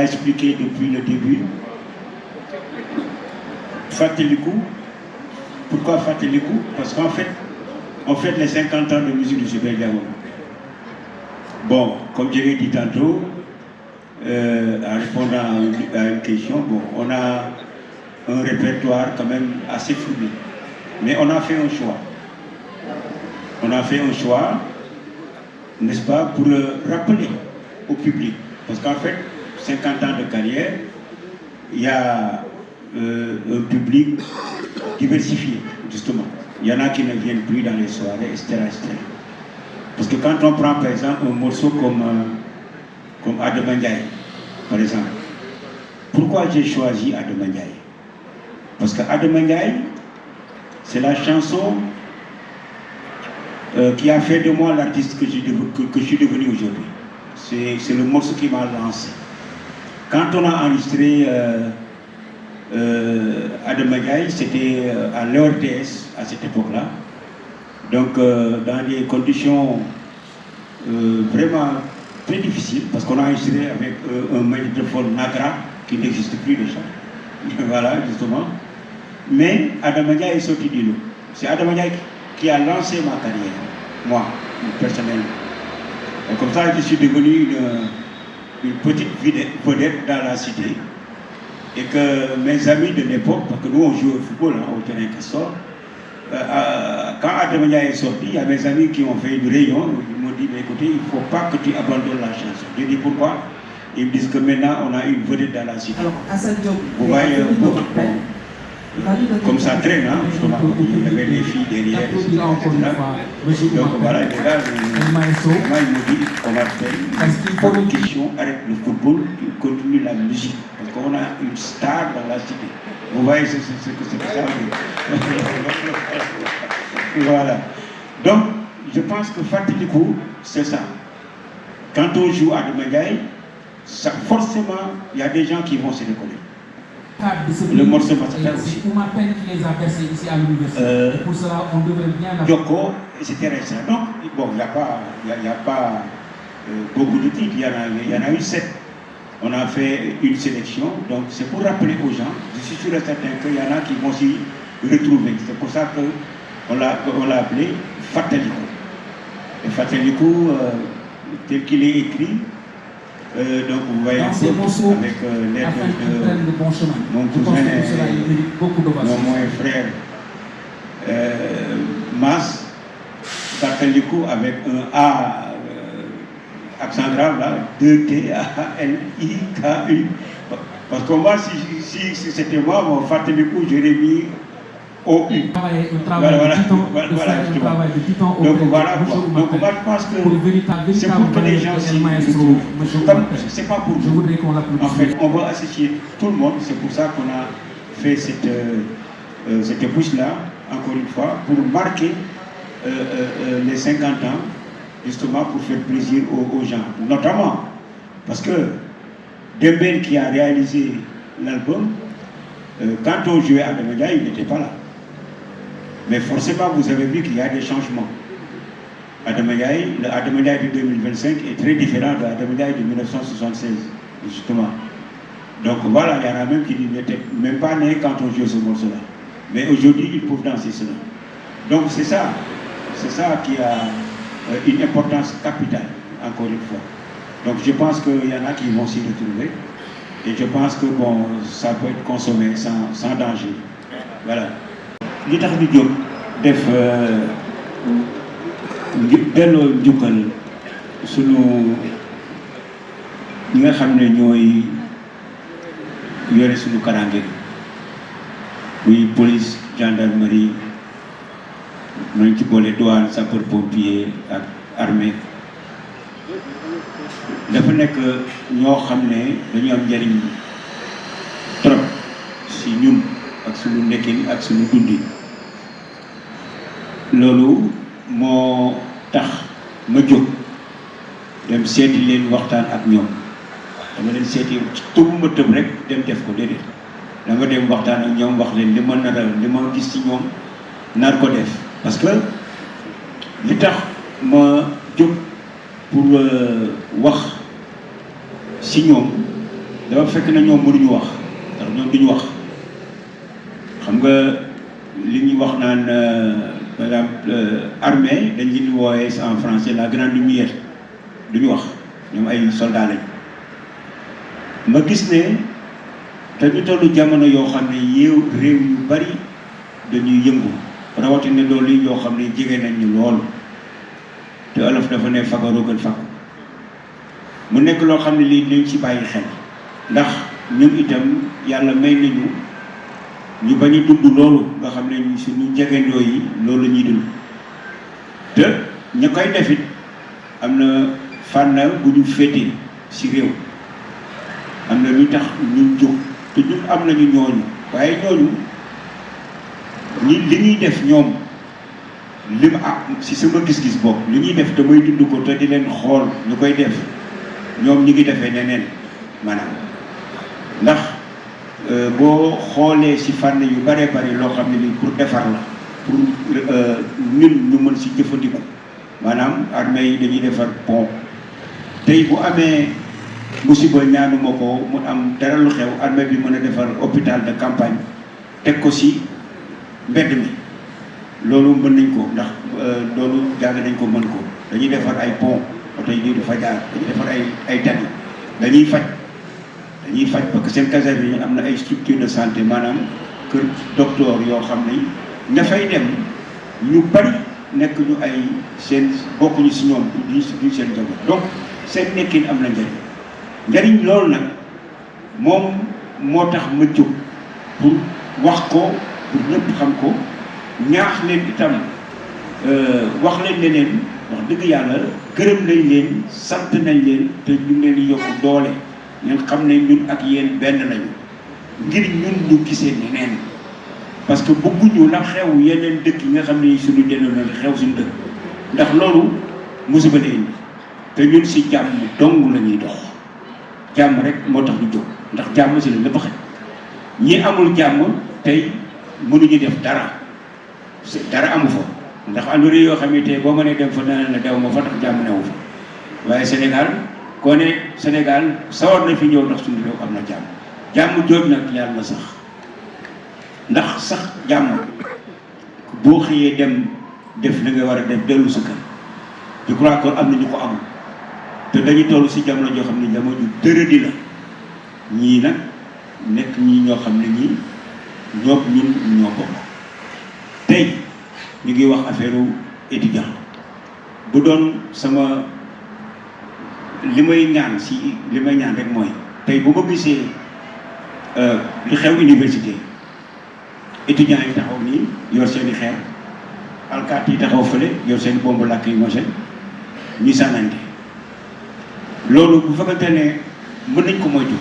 l'a expliqué depuis le début. Fatelikou. Pourquoi Fatelikou? Parce qu'en fait, on fête les 50 ans de musique de Super Diamond. Bon, comme je l'ai dit tantôt, en répondant à une question, bon, on a un répertoire quand même assez fourni. Mais on a fait un choix. On a fait un choix, n'est-ce pas, pour rappeler au public. Parce qu'en fait, 50 ans de carrière, il y a un public diversifié, justement. Il y en a qui ne viennent plus dans les soirées, etc., etc. Parce que quand on prend, par exemple, un morceau comme Adama Ndiaye, par exemple, pourquoi j'ai choisi Adama Ndiaye? Parce que Adama Ndiaye, c'est la chanson qui a fait de moi l'artiste que je suis devenu aujourd'hui. C'est le morceau qui m'a lancé. Quand on a enregistré Adama Ndiaye, c'était à l'ORTS à cette époque-là. Donc dans des conditions vraiment très difficiles, parce qu'on a enregistré avec un magnétophone Nagra qui n'existe plus déjà. Voilà, justement. Mais Adama Ndiaye est sorti du lot. C'est Adama Ndiaye qui a lancé ma carrière, moi, personnellement. Et comme ça, je suis devenu une petite vedette dans la cité. Et que mes amis de l'époque, parce que nous on joue au football au terrain Castor, quand Adama Ndiaye est sorti, il y a mes amis qui ont fait du rayon, ils m'ont dit, mais écoutez, il ne faut pas que tu abandonnes la chanson. Je dis pourquoi? Ils me disent que maintenant on a une vedette dans la cité. Alors, Assane Diop, vous voyez un peu, comme ça traîne, hein, justement, il y avait des filles derrière, etc. Donc voilà, les gars, ils m'ont dit, on va faire pas de question, arrête le football, continue la musique. Parce qu'on a une star dans la cité. Vous voyez ce que ça veut dire. Voilà. Donc, je pense que Fatelikou, c'est ça. Quand on joue à Adama Ndiaye, forcément, il y a des gens qui vont se reconnaître. Le morceau Massacre aussi. C'est ma peine qui les a percés ici à l'université. Pour cela, on devrait bien... Yoko, etc. Donc, bon, il n'y a pas beaucoup de titres, il y en a eu 7. On a fait une sélection, donc c'est pour rappeler aux gens, je suis sûr et certain qu'il y en a qui vont s'y retrouver. C'est pour ça qu'on l'a appelé Fatelikou. Et Fatelikou, tel qu'il est écrit, donc vous voyez avec l'aide de mon cousin et mon frère Mas, Fatelikou avec un A accent grave là, 2T-A-L-I-K-U. Parce que moi, si c'était moi, mon Fatelikou, j'aurais mis O-U. Voilà, justement. Donc voilà, donc moi je pense que c'est pour que les gens s'y retrouvent. C'est pas pour nous. En fait, on va associer tout le monde. C'est pour ça qu'on a fait cette épouche-là, encore une fois, pour marquer les 50 ans, justement pour faire plaisir aux gens. Notamment, parce que Dembélé qui a réalisé l'album, quand on jouait à Adama Ndiaye, il n'était pas là. Mais forcément, vous avez vu qu'il y a des changements. Adama Ndiaye, le Adama Ndiaye de 2025 est très différent de l'Adama Ndiaye de 1976, justement. Donc voilà, il y en a même qui n'étaient même pas nés quand on jouait ce morceau-là. Mais aujourd'hui, ils peuvent danser cela. Donc c'est ça qui a une importance capitale, encore une fois. Donc je pense qu'il y en a qui vont s'y retrouver. Et je pense que bon, ça peut être consommé sans danger. Voilà. li tax ñu jóg def delloo njukkal sunu ñi nga xam ne ñooy yore sunu karange muy police gendarmerie nañ ci boole douane sapeur pompier ak armée dafa nekk ñoo xam ne dañu am njariñ trop si ñun ak sunu nekkin ak sunu dundi loolu moo tax ma jóg dem seeti leen waxtaan ak ñoom dama leen seeti tëbuma tëb rek dem def ko déedéet dama dem waxtaan ak ñoom wax leen li ma gis ci ñoom nar ko def parce que li tax ma jóg pour wax si ñoom dafa fekk na ñoom mënuñu wax ndax ñoom duñu wax xam nga li ñuy wax naan par exemple armée dañ leen wooyee en français la grande lumière duñu wax ñoom ay soldats lañu ma gis ne te ñu tollu jamono yoo xam ne réew yu bari dañuy yëngu rawatina loolu yoo xam ne jege nañ ñu lool te olof dafa ne fagaru gën fàkku mu nekk loo xam ne lii dañ ci bàyyi xel ndax ñun itam yàlla may nañu ñu bañ a dund loolu nga xam ne suñu jegendoo yi loolu la ñuy dund te ñu koy defit am na fànn bu ñu féete ci réew am na lu tax ñu jóg te ñun am nañu ñooñu waaye ñooñu li ñuy def ñoom li ma ci sama gis-gis bopp li ñuy def te may dund ko te di leen xool ñu koy def ñoom ñi ngi defee neneen maanaam ndax boo xoolee ci fànn yu bare bari loo xam ne ni pour defar la pour ñun ñu mën ci jëfandiku maanaam armée yi dañuy defar pont tey bu amee musiba ñaanuma ko mu am dara lu xew armée bi mën a defar hôpital de campagne teg ko ci mbedd mi loolu mën nañ ko ndax loolu jàng nañ ko mën ko dañuy defar ay pont oto yi di fa jaar dañuy defar ay tali dañuy faj parce que seen caserne yi am na ay structure de santé maanaam kër docteur yoo xam ne ña fay dem ñu bari nekk ñu ay seen bokkuñu ci ñoom duñ seen njaboot donc seen nekkin am na njariñ loolu nag moom moo tax ma jóg pour wax ko pour ñëpp xam ko ñaax leen itam wax leen ne leen wax dëgg yàlla gërëm nañ leen sant nañ leen te ñu leen di yokk doole ngeen xam ne ñun ak yéen benn lañu ngir ñun ñu gisee neneen parce que bëgguñu la xew yeneen dëkk yi nga xam ne suñu delloo na xew suñu dëkk ndax loolu musiba la indi te ñun ci jàmm dong la ñuy dox jàmm rek moo tax ñu jóg ndax jàmm ci la lépp xëy ñi amul jàmm tey mënuñu def dara amu fa ndax am na réew yoo xam ne tey boo mënee dem fa dana la dew ma fa ndax jàmm newu fa waaye Sénégal koo ne Sénégal sawar na fi ñëw ndax suñu réew am na jàmm jooj nag yàlla na sax ndax sax jàmm boo xëyee dem def li nga war a def dellu sa kër je crois que am na ñu ko amul te dañuy toll ci jamono joo xam ne jamono ju tëradi la ñii nag nekk ñii ñoo xam ne ñii ñun ñoo bokk tey ñu ngi wax affaire étudiant bu doon sama li may ñaan rek mooy tey bu ma gisee li xew université étudiants yi taxaw nii yor seen i xeer alkaat yi taxaw fële yor seen bombe lacrymogène ñu sànnante loolu bu fekkante ne mën nañ ko moytu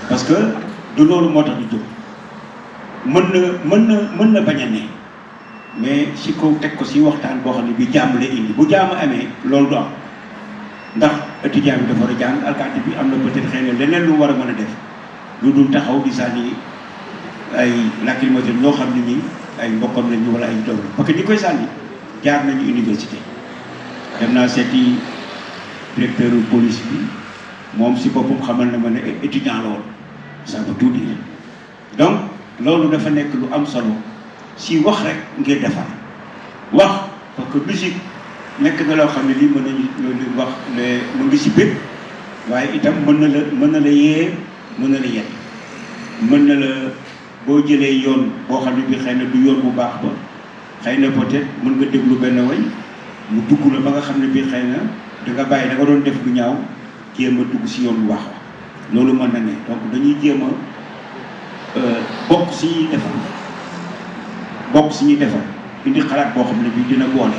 parce que du loolu moo tax ñu jóg mën na bañ a ne mais si ko teg ko si waxtaan boo xam ne bi jàmm la indi bu jàmm amee loolu du am ndax étudiant bi dafa war a jàng alkaati bi am na peut-être xëy na leneen lu war a mën a def lu dul taxaw di sànni ay lacrymogène ñoo xam ne ñi ay mbokkam lañu wala ay doom la parce que ñi koy sànni jaar nañu université dem naa seeti directeur police bi moom si boppam xamal na ma ne étudiant la woon ça veut tout dire donc loolu dafa nekk lu am solo si wax rek ngir defar wax parce que musique nekk na loo xam ne lii mën nañu loolu wax mu ngi si bépp waaye itam mën na la yee mën na la yet mën na la boo jëlee yoon boo xam ne bi xëy na du yoon bu baax ba xëy na peut-être mën nga déglu benn way mu dugg la ba nga xam ne bi xëy na da nga bàyyi da nga doon def lu ñaaw jéem a dugg si yoon bu baax loolu mën na ne donc dañuy jéem a bokk si ñuy defar indi xalaat boo xam ne bi dina boole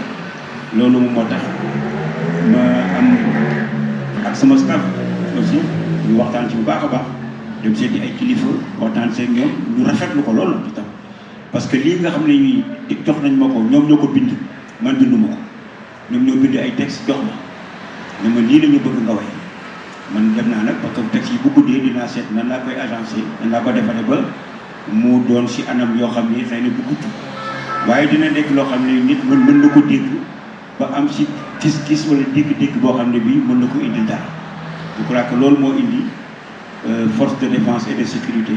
loolu moom moo tax ma am ak sama staff aussi ñu waxtaan ci bu baax a baax dem seeti ay kilifa waxtaan seen ñoom ñu rafetlu ko loolu itam parce que lii nga xam ne ñuy jox nañ ma ko ñoom ñoo ko bind man binduma ko ñoom ñoo bind ay texte jox ma ne ma lii la ñu bëgg nga way man dem naa nag parce que texte yi bu guddee dinaa seet nan laa koy agencé nan laa ko defaree ba mu doon si anam yoo xam ne xëy na bu gudd waaye dina nekk loo xam ne nit mën na ko dégg ba am si gis-gis wala dégg-dégg boo xam ne bii mën na ko indil dara je crois que loolu moo indi forces de défense et de sécurité.